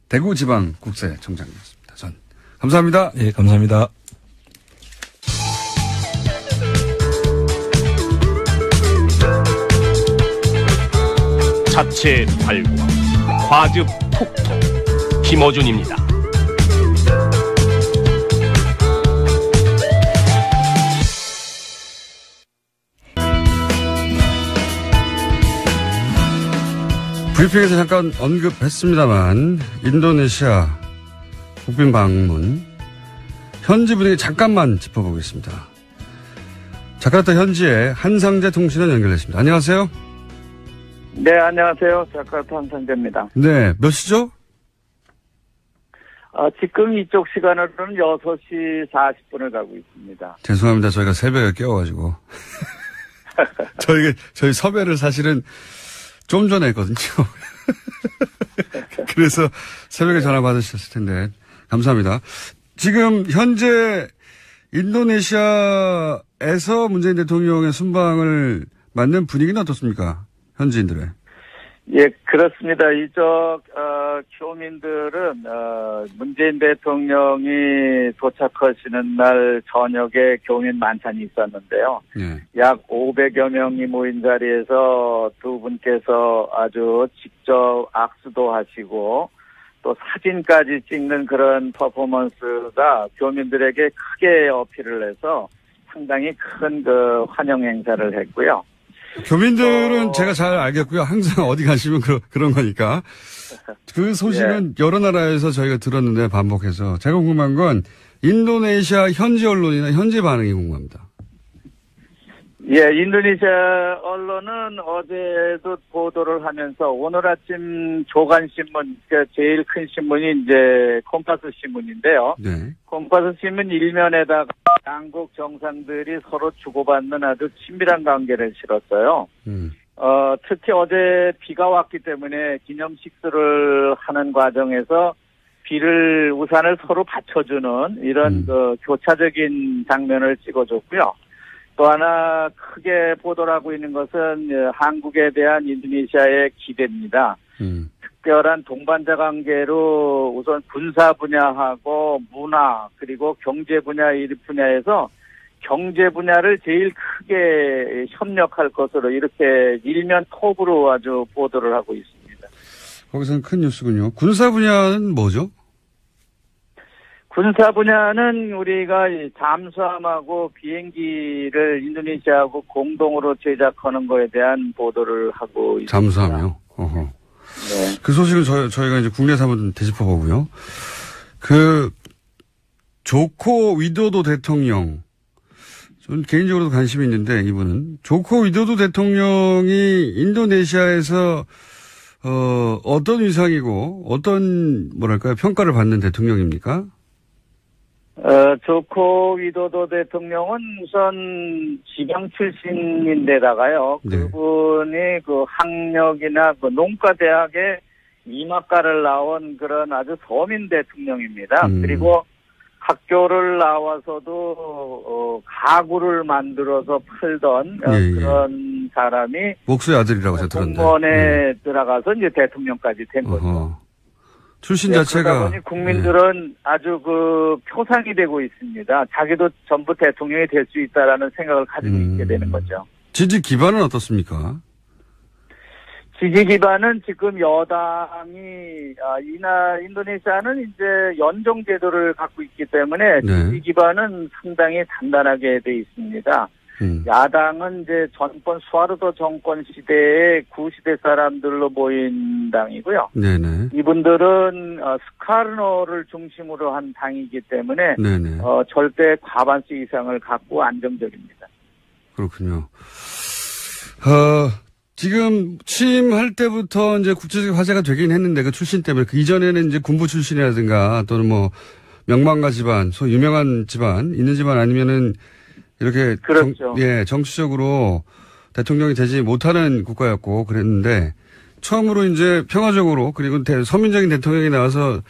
대구지방국세청장이었습니다. 전 감사합니다. 예, 감사합니다. 자체 발굴, 과즙 톡톡, 김어준입니다. 브리핑에서 잠깐 언급했습니다만 인도네시아 국빈 방문 현지 분위기 잠깐만 짚어보겠습니다. 자카르타 현지에 한상재 통신원 연결됐습니다. 안녕하세요. 네, 안녕하세요. 자카르타 한상재입니다. 네, 몇 시죠? 지금 이쪽 시간으로는 6시 40분을 가고 있습니다. 죄송합니다. 저희가 새벽에 깨워가지고. 저희 섭외를 사실은 좀 전에 했거든요. 그래서 새벽에 전화 받으셨을 텐데 감사합니다. 지금 현재 인도네시아에서 문재인 대통령의 순방을 맞는 분위기는 어떻습니까? 현지인들의. 예, 그렇습니다. 이쪽 교민들은 문재인 대통령이 도착하시는 날 저녁에 교민 만찬이 있었는데요. 예. 약 500여 명이 모인 자리에서 두 분께서 아주 직접 악수도 하시고 또 사진까지 찍는 그런 퍼포먼스가 교민들에게 크게 어필을 해서 상당히 큰 그 환영 행사를 했고요. 교민들은 제가 잘 알겠고요. 항상 어디 가시면 그런 거니까. 그 소식은 여러 나라에서 저희가 들었는데 반복해서. 제가 궁금한 건 인도네시아 현지 언론이나 현지 반응이 궁금합니다. 예, 인도네시아 언론은 어제도 보도를 하면서 오늘 아침 조간신문, 그러니까 제일 큰 신문이 이제 콤파스 신문인데요. 네. 콤파스 신문 일면에다가 양국 정상들이 서로 주고받는 아주 친밀한 관계를 실었어요. 특히 어제 비가 왔기 때문에 기념식수를 하는 과정에서 우산을 서로 받쳐주는 이런 그 교차적인 장면을 찍어줬고요. 또 하나 크게 보도를 하고 있는 것은 한국에 대한 인도네시아의 기대입니다. 특별한 동반자 관계로 우선 군사 분야하고 문화 그리고 경제 분야에서 경제 분야를 제일 크게 협력할 것으로 이렇게 일면 톱으로 아주 보도를 하고 있습니다. 거기서는 큰 뉴스군요. 군사 분야는 뭐죠? 군사 분야는 우리가 잠수함하고 비행기를 인도네시아하고 공동으로 제작하는 거에 대한 보도를 하고 있습니다. 잠수함이요? 어허. 네. 그 소식은 저희가 이제 국내에서 한번 되짚어보고요. 조코 위도도 대통령. 전 개인적으로도 관심이 있는데 이분은. 조코 위도도 대통령이 인도네시아에서 어떤 위상이고 어떤 평가를 받는 대통령입니까? 조코 위도도 대통령은 우선 지방 출신인데다가요. 네. 그분이 그 학력이나 그 농과대학의 이학과를 나온 그런 아주 서민 대통령입니다. 그리고 학교를 나와서도 가구를 만들어서 팔던 그런 사람이 목수의 아들이라고 제가 들었는데. 공무원에 들어가서 이제 대통령까지 된 거죠. 출신 그러다 자체가. 보니 국민들은 아주 그 표상이 되고 있습니다. 자기도 전부 대통령이 될 수 있다라는 생각을 가지고 있게 되는 거죠. 지지 기반은 어떻습니까? 지지 기반은 지금 여당이 인도네시아는 이제 연정 제도를 갖고 있기 때문에 지지 기반은 상당히 단단하게 돼 있습니다. 야당은 이제 전번 수하르도 정권 시대의 구시대 사람들로 모인 당이고요. 네네. 이분들은 스카르노를 중심으로 한 당이기 때문에 절대 과반수 이상을 갖고 안정적입니다. 그렇군요. 지금 취임할 때부터 이제 국제적 화제가 되긴 했는데 그 출신 때문에 그 이전에는 이제 군부 출신이라든가 또는 뭐 명망가 집안, 소위 유명한 집안, 있는 집안 아니면은 이렇게 그렇죠. 정치적으로 대통령이 되지 못하는 국가였고 그랬는데 처음으로 이제 평화적으로 그리고 서민적인 대통령이 나와서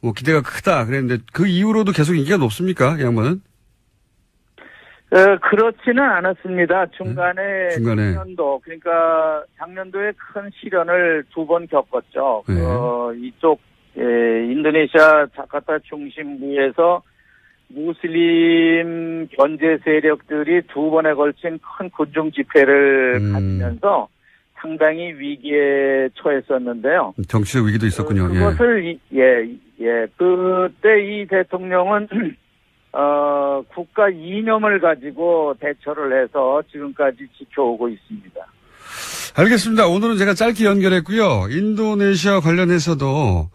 뭐 기대가 크다 그랬는데 그 이후로도 계속 인기가 높습니까, 이 양반은? 그렇지는 않았습니다. 중간에 작년도 그러니까 작년도에 큰 시련을 2번 겪었죠. 이쪽 인도네시아 자카르타 중심부에서 무슬림 견제 세력들이 2번에 걸친 큰 군중 집회를 가지면서 상당히 위기에 처했었는데요. 정치적 위기도 있었군요. 그것을 그때 이 대통령은 국가 이념을 가지고 대처를 해서 지금까지 지켜오고 있습니다. 알겠습니다. 오늘은 제가 짧게 연결했고요. 인도네시아 관련해서도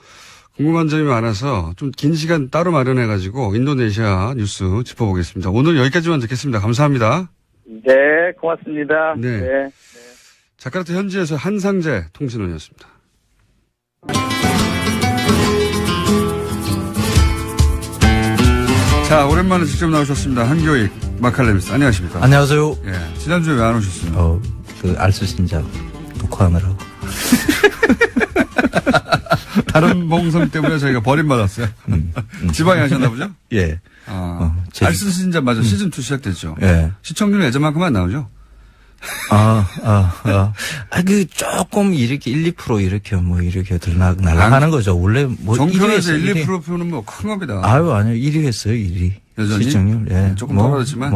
궁금한 점이 많아서 좀 긴 시간 따로 마련해가지고 인도네시아 뉴스 짚어보겠습니다. 오늘 여기까지만 듣겠습니다. 감사합니다. 네, 고맙습니다. 네. 자카르타 현지에서 한상재 통신원이었습니다. 자, 오랜만에 직접 나오셨습니다. 한교익 마칼레미스. 안녕하십니까? 안녕하세요. 예. 지난주에 왜 안 오셨어요? 그 알쓸신작 녹화하느라고. 다른 봉성 때문에 저희가 버림받았어요. 지방에 하셨나 보죠? 예. 알쓸신작 맞아. 시즌2 시작됐죠? 예. 시청률은 예전만큼 안 나오죠? 조금 이렇게 1, 2% 이렇게 이렇게 날아가는 거죠. 원래 정편에서 1, 2% 표는 큰 겁니다. 아니요. 1위 했어요, 1위. 여전히? 시청률, 예. 조금 떨어졌지만?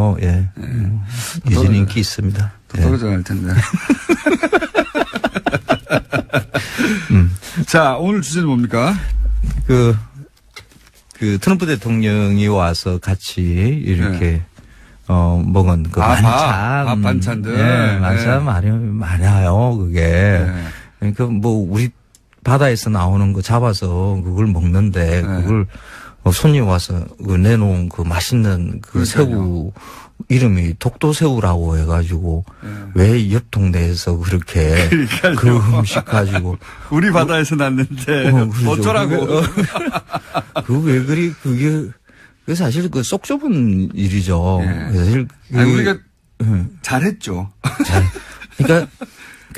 여전히 인기 있습니다. 떨어져야 할 텐데. 자, 오늘 주제는 뭡니까? 그 트럼프 대통령이 와서 같이 이렇게, 먹은 반찬. 반찬들. 예, 반찬 많아요, 그게. 그러니까 우리 바다에서 나오는 거 잡아서 그걸 먹는데, 그걸 손님 와서 내놓은 그 맛있는 그 새우 이름이 독도새우라고 해가지고 왜 옆 동네에서 그렇게 그 음식 가지고 우리 바다에서 났는데 어쩌라고 그게 왜 그리 그게 사실 그 속 좁은 일이죠. 사실 우리가 잘했죠. 그러니까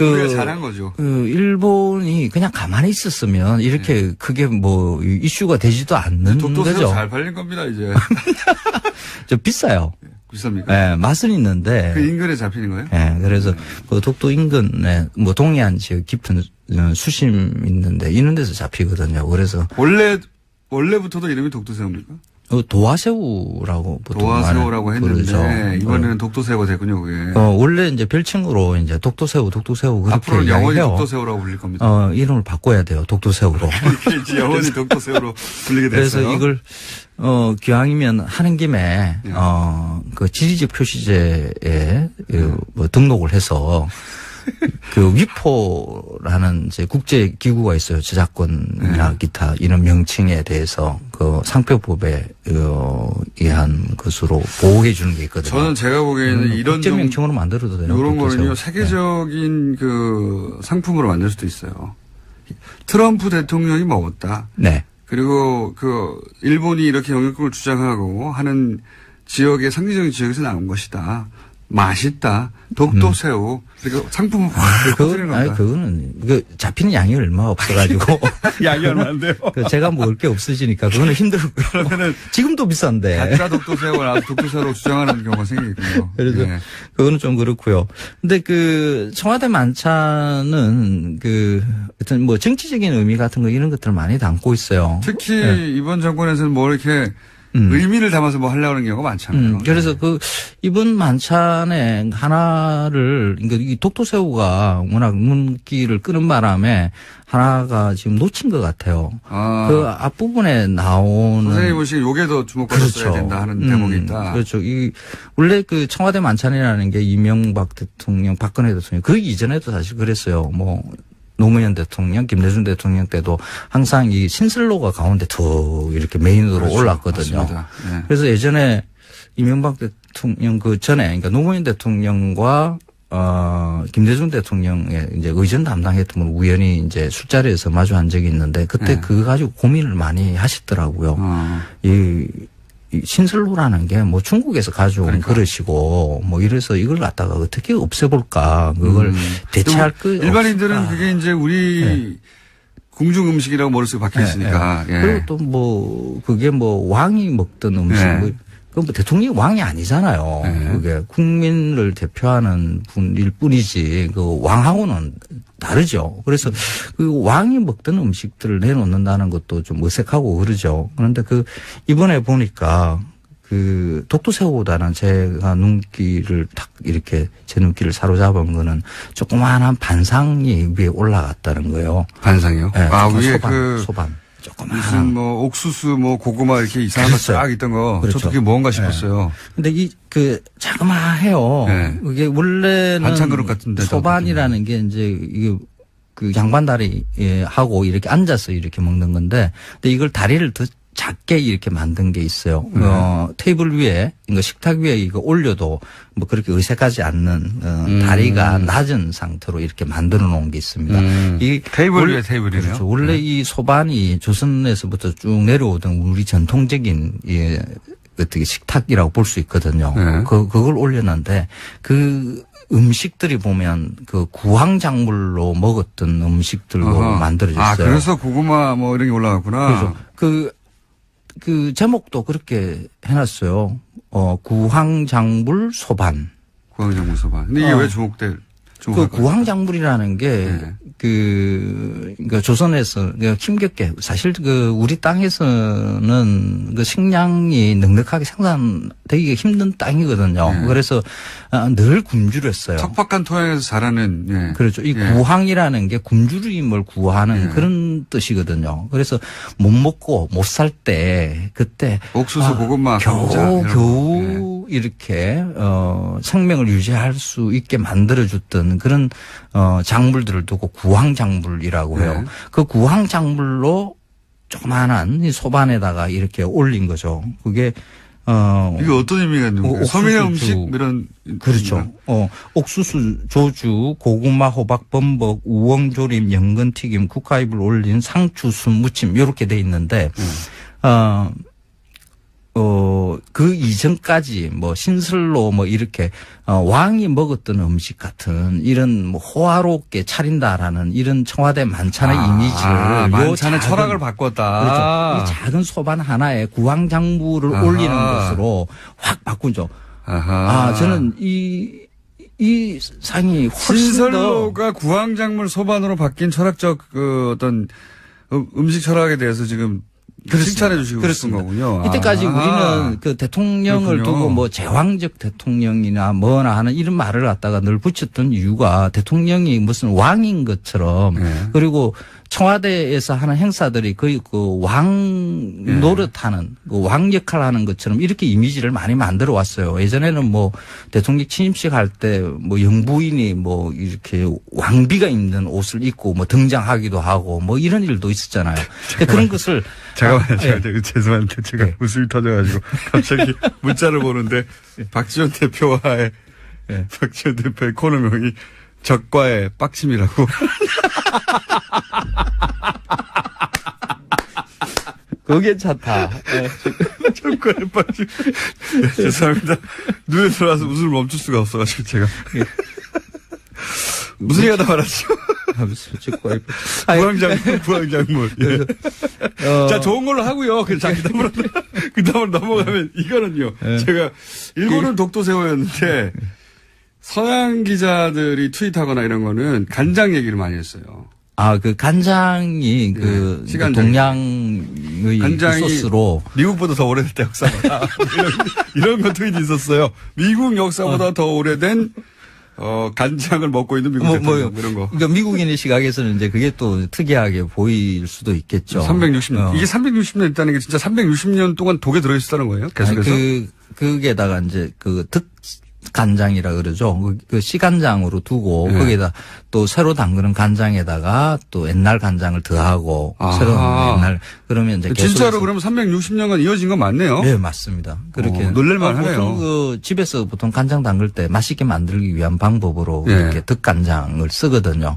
우리가 잘한 거죠. 일본이 그냥 가만히 있었으면 이렇게 크게 이슈가 되지도 않는 거죠. 독도새우 잘 팔린 겁니다, 이제. 좀 비싸요. 비쌉니까? 네, 맛은 있는데. 그 인근에 잡히는 거예요? 네, 그래서 그 독도 인근에 동해안 지역 깊은 수심 있는데 이런 데서 잡히거든요. 그래서. 원래부터도 이름이 독도새우입니까? 도화새우라고 보통 도화새우라고 했는데 부르죠. 이번에는 독도새우가 됐군요, 그게. 원래 이제 별칭으로 이제 독도새우 그렇게 앞으로 영원히 독도새우라고 불릴 겁니다. 이름을 바꿔야 돼요. 독도새우로. 이제 영원히 독도새우로 불리게 됐어요. 그래서 이걸 기왕이면 하는 김에 그 지리적 표시제에 등록을 해서 그 위포라는 이제 국제 기구가 있어요. 저작권이나 기타 이런 명칭에 대해서 그 상표법에 의한 것으로 보호해 주는 게 있거든요. 저는 제가 보기에는 이런 국제 명칭으로 만들어도 돼요. 이런 거는요 세계적인 그 상품으로 만들 수도 있어요. 트럼프 대통령이 먹었다. 네. 그리고 그 일본이 이렇게 영유권을 주장하고 하는 지역의 상징적인 지역에서 나온 것이다. 맛있다. 독도새우. 그리고 상품은 확 퍼지는 겁니다. 그거는 잡히는 양이 얼마 없어가지고. 양이 얼마인데요? 제가 먹을 게 없어지니까 그거는 힘들고요. 그러면은 지금도 비싼데. 가짜 독도새우를 아주 독도새우로 주장하는 경우가 생기거든요. 그래서 그거는 좀 그렇고요. 근데 청와대 만찬은 하여튼 정치적인 의미 같은 거 이런 것들을 많이 담고 있어요. 특히 이번 정권에서는 이렇게 의미를 담아서 하려고 하는 경우가 많잖아요. 그래서 이번 만찬에 하나를, 이 독도새우가 워낙 눈길을 끄는 바람에 하나가 지금 놓친 것 같아요. 그 앞부분에 나오는. 선생님 보시기에 요게 더 주목받았어야 된다 하는 대목이 있다. 그렇죠. 원래 청와대 만찬이라는 게 이명박 대통령, 박근혜 대통령, 그 이전에도 사실 그랬어요. 노무현 대통령, 김대중 대통령 때도 항상 이 신슬로가 가운데 더 이렇게 메인으로 그렇죠. 올랐거든요. 네. 그래서 예전에 이명박 대통령 전에, 그러니까 노무현 대통령과 김대중 대통령의 이제 의전 담당했던 분 우연히 이제 술자리에서 마주한 적이 있는데 그때 그거 가지고 고민을 많이 하시더라고요. 이 신슬로라는 게 중국에서 가져온 그릇이고 이래서 이걸 갖다가 어떻게 없애볼까 그걸 대체할 일반인들은 없을까. 그게 이제 우리 궁중 음식이라고 머릿속에 박혀 있으니까. 그리고 또 그게 왕이 먹던 음식 대통령이 왕이 아니잖아요. 그게 국민을 대표하는 분일 뿐이지 왕하고는 다르죠. 그래서 왕이 먹던 음식들을 내놓는다는 것도 좀 어색하고 그러죠. 그런데 이번에 보니까 독도새우보다는 제가 눈길을 탁 이렇게 제 눈길을 사로잡은 거는 조그마한 반상이 위에 올라갔다는 거예요. 반상이요? 네, 위에 소반. 조그마한. 무슨 옥수수 고구마 이렇게 이상한 거 쫙 있던 거. 그렇죠. 저도 그게 뭔가 싶었어요. 근데 자그마해요. 이게 원래는 반찬 그릇 같은데 소반이라는 게 이제 양반다리 하고 이렇게 앉아서 이렇게 먹는 건데, 근데 이걸 다리를 더 작게 이렇게 만든 게 있어요. 테이블 위에, 식탁 위에 이거 올려도 그렇게 어색하지 않는, 다리가 낮은 상태로 이렇게 만들어 놓은 게 있습니다. 이 테이블 위에 테이블이네요. 그렇죠. 원래 이 소반이 조선에서부터 쭉 내려오던 우리 전통적인 어떻게 식탁이라고 볼 수 있거든요. 네. 그걸 올렸는데 그 음식들이 보면 그 구황작물로 먹었던 음식들로 만들어졌어요. 아, 그래서 고구마 뭐 이런 게 올라갔구나. 그래서 그 제목도 그렇게 해놨어요. 구황작물 소반. 구황작물 소반. 근데 이게 왜 주목될? 그 구황작물이라는 게 그러니까 조선에서 힘겹게 사실 우리 땅에서는 그 식량이 넉넉하게 생산되기가 힘든 땅이거든요. 그래서 늘 굶주렸어요. 척박한 토양에서 자라는. 그렇죠. 이 구황이라는 게 굶주림을 구하는 그런 뜻이거든요. 그래서 못 먹고 못 살 때 그때 옥수수, 고구마, 겨우 이렇게 생명을 유지할 수 있게 만들어줬던 그런 작물들을 두고 구황작물이라고 해요. 그 구황작물로 조그마한 이 소반에다가 이렇게 올린 거죠. 그게 이게 어떤 의미가 있는 거예요? 서민의 음식 이런. 그렇죠. 옥수수, 조주, 고구마, 호박, 범벅, 우엉조림, 연근튀김, 국화잎을 올린 상추, 순무침 이렇게 돼 있는데 그 이전까지 뭐 신설로 뭐 이렇게 왕이 먹었던 음식 같은 이런 뭐 호화롭게 차린다라는 이런 청와대 만찬의 이미지를 만찬의 철학을 바꿨다. 그렇죠. 이 작은 소반 하나에 구황작물을 올리는 것으로 확 바꾸죠. 저는 이 상이 훨씬 신설로가 구황작물 소반으로 바뀐 철학적 그 어떤 음식 철학에 대해서 지금 칭찬해 주시고 싶은 거군요. 이때까지 우리는 그 대통령을 그렇군요. 두고 뭐 제왕적 대통령이나 뭐나 하는 이런 말을 갖다가 늘 붙였던 이유가 대통령이 무슨 왕인 것처럼 그리고 청와대에서 하는 행사들이 거의 그 왕 노릇하는 그 왕 역할을 하는 것처럼 이렇게 이미지를 많이 만들어 왔어요. 예전에는 뭐 대통령 취임식 할 때 뭐 영부인이 뭐 이렇게 왕비가 입는 옷을 입고 뭐 등장하기도 하고 뭐 이런 일도 있었잖아요. 그런 것을 잠깐만요. 죄송한데 제가 웃음이 터져가지고 갑자기 문자를 보는데 박지원 대표와의 박지원 대표의 코너명이 적과의 빡침이라고. 그거 괜찮다. 적과의 빡침. 죄송합니다. 눈에 들어와서 웃음을 멈출 수가 없어가지고 제가. 무슨 얘기가 다 말하죠? 구황작물. 자, 좋은 걸로 하고요. 자, 그 다음으로 넘어가면 이거는요. 제가 일본은 독도새우였는데 서양 기자들이 트윗하거나 이런 거는 간장 얘기를 많이 했어요. 그 간장이 그 동양의 간장이 소스로 미국보다 더 오래됐다 역사가 이런 거 트윗이 있었어요. 미국 역사보다 더 오래된 간장을 먹고 있는 미국 대통령 이런 거. 그러니까 미국인의 시각에서는 이제 그게 또 특이하게 보일 수도 있겠죠. 360년. 이게 360년 있다는 게 진짜 360년 동안 독에 들어있었다는 거예요? 계속해서? 그게다가 이제 간장이라 그러죠. 그 시간장으로 두고 거기에다 또 새로 담그는 간장에다가 또 옛날 간장을 더하고 새로운 옛날 그러면 이제 진짜로 그러면 360년간 이어진 건 맞네요. 네, 맞습니다. 그렇게 놀랄만 하네요. 보통 그 집에서 보통 간장 담글 때 맛있게 만들기 위한 방법으로 이렇게 득간장을 쓰거든요.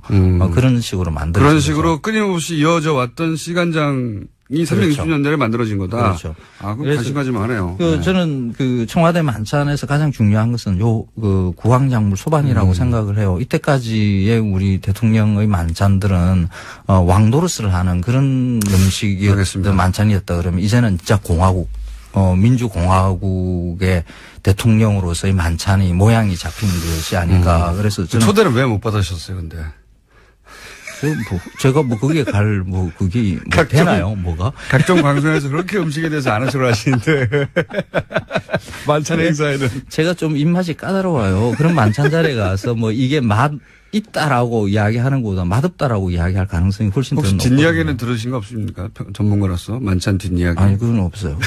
그런 식으로 만들어진 그런 식으로 끊임없이 이어져 왔던 시간장 이 360년대에 만들어진 거다. 그렇죠. 그럼 관심가지만 하네요. 저는 그 청와대 만찬에서 가장 중요한 것은 그 구황작물 소반이라고 생각을 해요. 이때까지의 우리 대통령의 만찬들은 왕노릇을 하는 그런 음식이었던 만찬이었다 그러면 이제는 진짜 공화국, 민주공화국의 대통령으로서의 만찬이 모양이 잡힌 것이 아닌가. 그래서 저는 초대를 왜 못 받으셨어요, 근데? 제가 그게 그게 되나요, 뭐가? 각종 방송에서 그렇게 음식에 대해서 안 하시러 하시는데. 만찬 행사에는. 제가 좀 입맛이 까다로워요. 그런 만찬 자리에 가서 이게 있다라고 이야기하는 것보다 맛없다라고 이야기할 가능성이 훨씬 더 높거든요. 혹시 뒷이야기는 들으신 거 없습니까? 전문가로서 만찬 뒷이야기. 아니, 그건 없어요.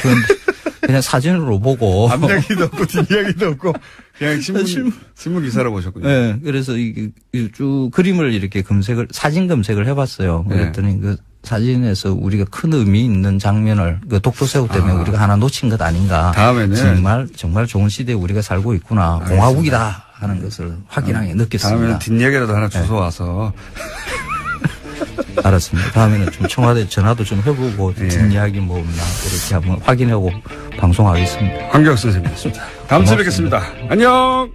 그냥 사진으로 보고. 앞이야기도 없고 뒷이야기도 없고 그냥 신문 기사로 보셨군요. 네. 그래서 쭉 그림을 이렇게 사진 검색을 해봤어요. 그랬더니 그 사진에서 우리가 큰 의미 있는 장면을 그 독도새우 때문에 우리가 하나 놓친 것 아닌가. 다음에는 정말 좋은 시대에 우리가 살고 있구나. 알겠습니다. 공화국이다 하는 것을 확인하게 느꼈습니다. 다음에는 뒷이야기라도 하나 주워 와서. 알았습니다. 다음에는 좀 청와대 전화도 좀 해보고 뒷이야기 뭐 없나 이렇게 한번 확인하고 방송하겠습니다. 황교안 선생님이었습니다. 다음 주에 뵙겠습니다. 안녕.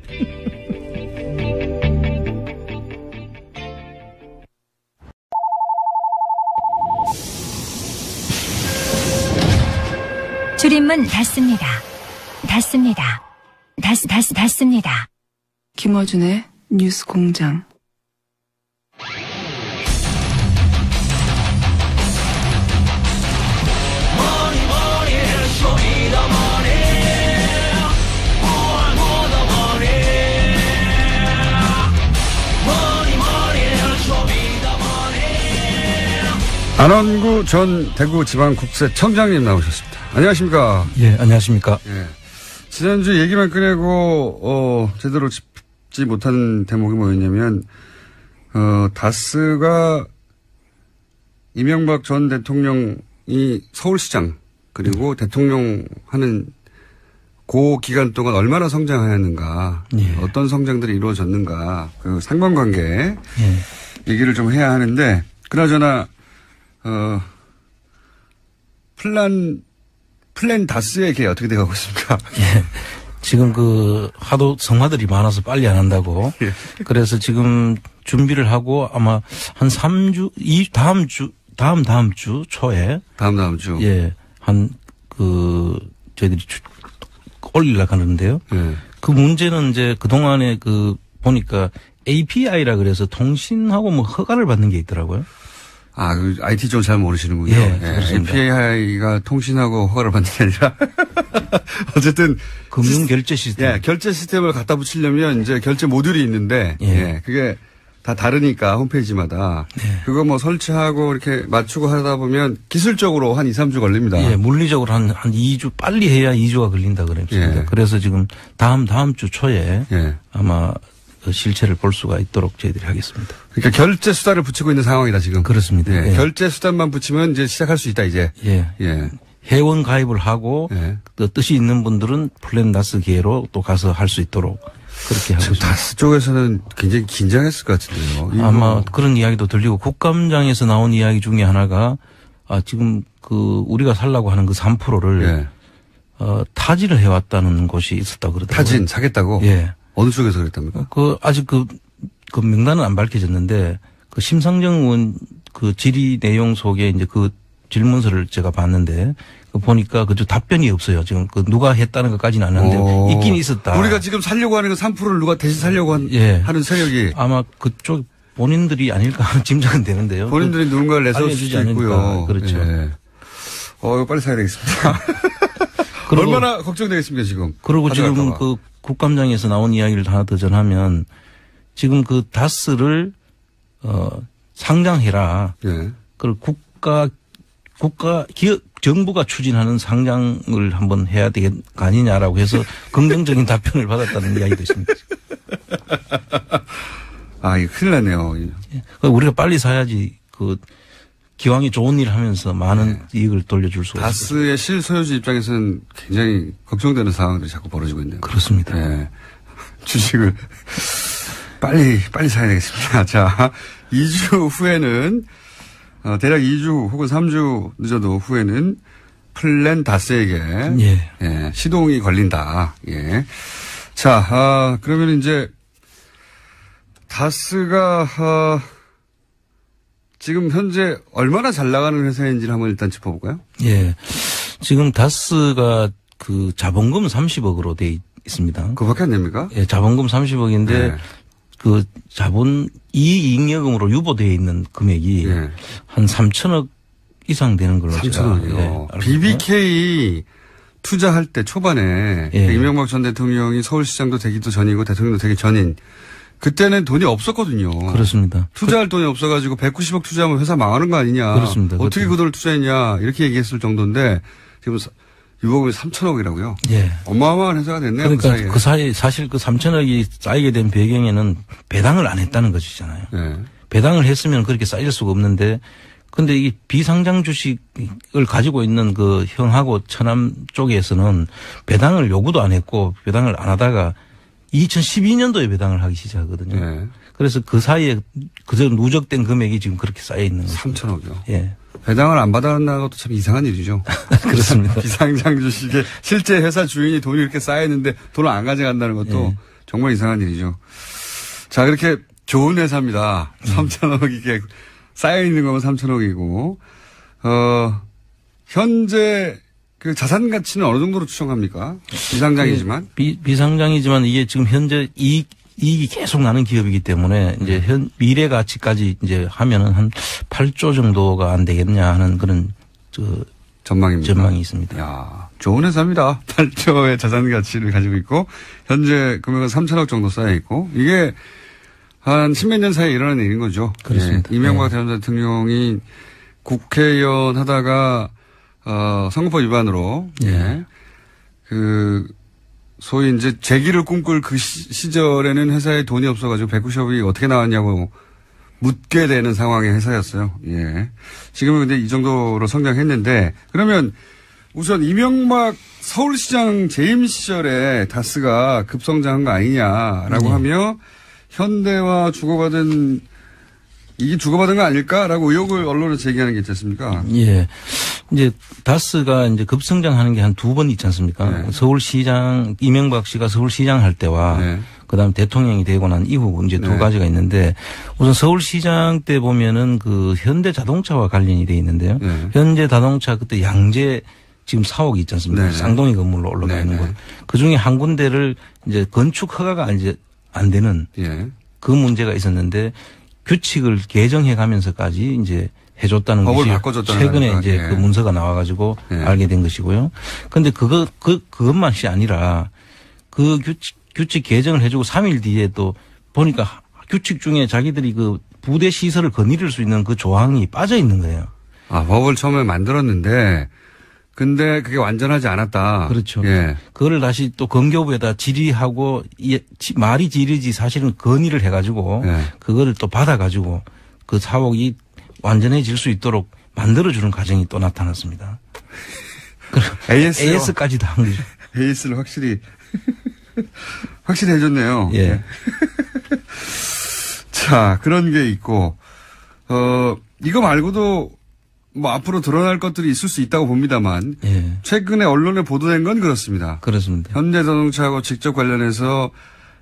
출입문 닫습니다. 닫습니다. 닫습니다. 김어준의 뉴스 공장. 안원구 전 대구지방국세청장님 나오셨습니다. 안녕하십니까? 예, 안녕하십니까? 예. 지난주 얘기만 꺼내고 제대로 짚지 못한 대목이 뭐였냐면 다스가 이명박 전 대통령이 서울시장 그리고 대통령 하는 그 기간 동안 얼마나 성장하였는가, 예. 어떤 성장들이 이루어졌는가, 그 상관관계 얘기를 좀 해야 하는데, 그나저나 플랜 다스의 게 어떻게 돼가고 있습니까? 예. 지금 하도 성화들이 많아서 빨리 안 한다고. 예. 그래서 지금 준비를 하고 아마 한 3주, 다음 주 초에. 다음 주. 예. 저희들이 올리려고 하는데요. 예. 그 문제는 이제 그동안에 보니까 API라 그래서 통신하고 뭐 허가를 받는 게 있더라고요. 그 IT 좀 잘 모르시는군요. 예, 그렇습니다. API가 통신하고 허가를 받는 게 아니라 어쨌든 금융 결제 시스템. 예, 결제 시스템을 갖다 붙이려면 이제 결제 모듈이 있는데 예. 그게 다 다르니까 홈페이지마다 그거 뭐 설치하고 이렇게 맞추고 하다 보면 기술적으로 한 2, 3주 걸립니다. 예, 물리적으로 한 2주 빨리 해야 2주가 걸린다 그랬습니다. 예. 그래서 지금 다음 주 초에 예. 아마 실체를 볼 수가 있도록 저희들이 하겠습니다. 그러니까 결제 수단을 붙이고 있는 상황이다 지금. 그렇습니다. 예. 예. 결제 수단만 붙이면 이제 시작할 수 있다 이제. 예. 예. 회원 가입을 하고 예. 또 뜻이 있는 분들은 플랜 다스 기회로 또 가서 할 수 있도록 그렇게 하고 지금 있습니다. 다스 쪽에서는 굉장히 긴장했을 것 같은데요. 아마 그런 이야기도 들리고 국감장에서 나온 이야기 중에 하나가 지금 우리가 살라고 하는 그 3%를 타지를 해왔다는 곳이 있었다고 그러더라고요. 타진 사겠다고? 예. 어느 쪽에서 그랬답니까? 아직 그 명단은 안 밝혀졌는데 심상정 의원 질의 내용 속에 이제 질문서를 제가 봤는데 보니까 그저 답변이 없어요. 지금 누가 했다는 것까지는 안 하는데 있긴 있었다. 우리가 지금 살려고 하는 그 3%를 누가 대신 살려고 하는 세력이 아마 그쪽 본인들이 아닐까 하는 짐작은 되는데요. 본인들이 누군가를 내세울 알려주지 수도 있고요. 않으니까. 그렇죠. 예. 이거 빨리 사야 되겠습니다. 얼마나 걱정되겠습니까 지금. 그리고 지금 국감장에서 나온 이야기를 하나 더 전하면 지금 다스를 상장해라. 예. 그걸 기업 정부가 추진하는 상장을 한번 해야 되는 거 아니냐라고 해서 긍정적인 답변을 받았다는 이야기도 있습니다. 이거 큰일 났네요. 우리가 빨리 사야지 기왕이 좋은 일을 하면서 많은 이익을 돌려줄 수가 있습니다. 다스의 실소유주 입장에서는 굉장히 걱정되는 상황들이 자꾸 벌어지고 있네요. 그렇습니다. 네. 주식을 빨리 사야 되겠습니다. 자, 2주 후에는 대략 2주 혹은 3주 늦어도 후에는 플랜 다스에게 시동이 걸린다. 예. 자, 그러면 이제 다스가 지금 현재 얼마나 잘 나가는 회사인지를 한번 일단 짚어볼까요? 예. 지금 다스가 자본금 30억으로 돼 있습니다. 그거밖에 안 됩니까? 예, 자본금 30억인데 이익여금으로 유보되어 있는 금액이 한 3천억 이상 되는 걸로 3천억이요. BBK 투자할 때 초반에 이명박 전 대통령이 서울시장도 되기도 전이고 대통령도 되기 전인 그때는 돈이 없었거든요. 그렇습니다. 투자할 돈이 없어가지고 190억 투자하면 회사 망하는 거 아니냐. 그렇습니다. 어떻게 그 돈을 투자했냐. 이렇게 얘기했을 정도인데 지금 유보금이 3천억이라고요. 예. 어마어마한 회사가 됐네요. 그러니까 그 사이에 사실 3천억이 쌓이게 된 배경에는 배당을 안 했다는 것이잖아요. 네. 배당을 했으면 그렇게 쌓일 수가 없는데 근데 이 비상장 주식을 가지고 있는 형하고 천암 쪽에서는 배당을 요구도 안 했고 배당을 안 하다가 2012년도에 배당을 하기 시작하거든요. 네. 그래서 그 사이에 그저 누적된 금액이 지금 그렇게 쌓여 있는 거죠. 3천억이요. 예. 배당을 안 받았다는 것도 참 이상한 일이죠. 그렇습니다. 비상장 주식에 실제 회사 주인이 돈이 이렇게 쌓여있는데 돈을 안 가져간다는 것도 예. 정말 이상한 일이죠. 자, 그렇게 좋은 회사입니다. 3천억 이게 쌓여있는 거면 3천억이고, 현재 그 자산 가치는 어느 정도로 추정합니까? 비상장이지만. 비상장이지만 이게 지금 현재 이익이 계속 나는 기업이기 때문에 이제 미래 가치까지 이제 하면은 한 8조 정도가 안 되겠냐 하는 그런 전망입니다. 전망이 있습니다. 야, 좋은 회사입니다. 8조의 자산 가치를 가지고 있고 현재 금액은 3천억 정도 쌓여 있고 이게 한 10몇 년 사이에 일어난 일인 거죠. 그렇습니다. 예, 이명박 전 대통령이 국회의원 하다가 선거법 위반으로 소위 이제 재기를 꿈꿀 그 시절에는 회사에 돈이 없어가지고 190억이 어떻게 나왔냐고 묻게 되는 상황의 회사였어요. 예. 지금은 근데 이 정도로 성장했는데 그러면 우선 이명박 서울시장 재임 시절에 다스가 급성장한 거 아니냐라고 하며 현대와 이게 주고받은 거 아닐까라고 의혹을 언론에 제기하는 게 있지 않습니까? 예. 이제 다스가 이제 급성장하는 게 한 2번 있지 않습니까? 네. 서울시장, 이명박 씨가 서울시장 할 때와 네. 그다음 대통령이 되고 난 이후 이제 두 가지가 있는데 우선 서울시장 때 보면은 그 현대자동차와 관련이 돼 있는데요. 네. 현대자동차 그때 양재 지금 사옥이 있지 않습니까? 네. 쌍둥이 건물로 올라가 있는 곳. 그 중에 한 군데를 이제 건축 허가가 이제 안 되는 그 문제가 있었는데 규칙을 개정해 가면서까지 이제 해줬다는 법을 것이 바꿔줬다는 최근에 거니까. 이제 그 문서가 나와가지고 알게 된 것이고요. 그런데 그것만이 아니라 그 규칙 개정을 해주고 3일 뒤에 또 보니까 규칙 중에 자기들이 그 부대 시설을 거느릴 수 있는 그 조항이 빠져 있는 거예요. 아, 법을 처음에 만들었는데 근데 그게 완전하지 않았다. 그렇죠. 예. 그거를 다시 또 건교부에다 질의하고 말이 질의지 사실은 건의를 해가지고 그거를 또 받아가지고 그 사옥이 완전해질 수 있도록 만들어주는 과정이 또 나타났습니다. AS까지도 한 거죠. AS를 확실히 해줬네요. 예. 자, 그런 게 있고, 이거 말고도 뭐 앞으로 드러날 것들이 있을 수 있다고 봅니다만, 최근에 언론에 보도된 건 그렇습니다. 그렇습니다. 현대자동차하고 직접 관련해서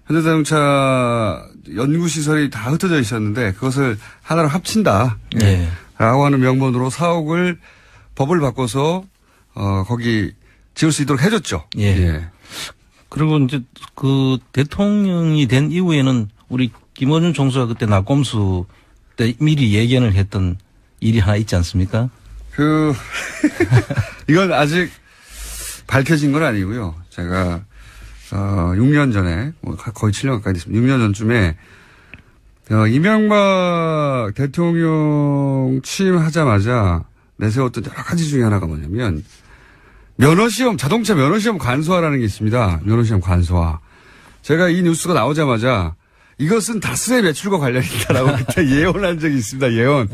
현대자동차 연구시설이 다 흩어져 있었는데 그것을 하나로 합친다. 라고 하는 명분으로 사옥을 법을 바꿔서 거기 지을 수 있도록 해줬죠. 그리고 이제 그 대통령이 된 이후에는 우리 김어준 총수가 그때 낙검수 때 미리 예견을 했던 일이 하나 있지 않습니까? 이건 아직 밝혀진 건 아니고요. 제가 6년 전에 거의 7년 가까이 됐습니다. 6년 전쯤에 이명박 대통령 취임하자마자 내세웠던 여러 가지 중에 하나가 뭐냐면 면허시험, 자동차 면허시험 간소화라는 게 있습니다. 면허시험 간소화. 제가 이 뉴스가 나오자마자 이것은 다스의 매출과 관련이 있다라고 그때 예언한 적이 있습니다. 예언.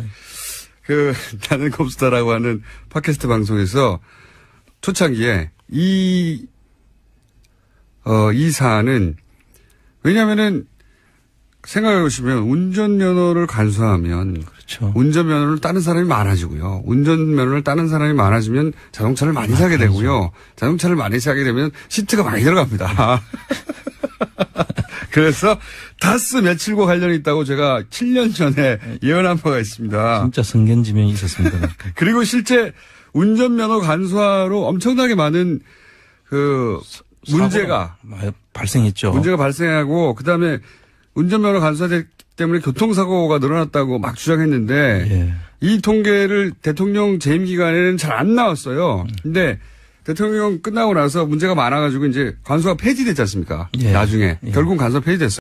나는 컴스타라고 하는 팟캐스트 방송에서 초창기에 이 사안은 왜냐면은 생각해 보시면 운전면허를 간소화하면 그렇죠. 운전면허를 따는 사람이 많아지고요. 운전면허를 따는 사람이 많아지면 자동차를 많이 사게 되고요. 자동차를 많이 사게 되면 시트가 많이 들어갑니다. 그래서 다스 매출과 관련이 있다고 제가 7년 전에 예언한 바가 있습니다. 진짜 성견지명이 있었습니다. 그리고 실제 운전면허 간소화로 엄청나게 많은 문제가 발생했죠. 문제가 발생하고 그다음에 운전면허 간소화 때문에 교통사고가 늘어났다고 막 주장했는데 이 통계를 대통령 재임 기간에는 잘 안 나왔어요. 근데 대통령 끝나고 나서 문제가 많아가지고 이제 간소화 폐지됐지 않습니까? 나중에 결국 간소화 폐지됐어요.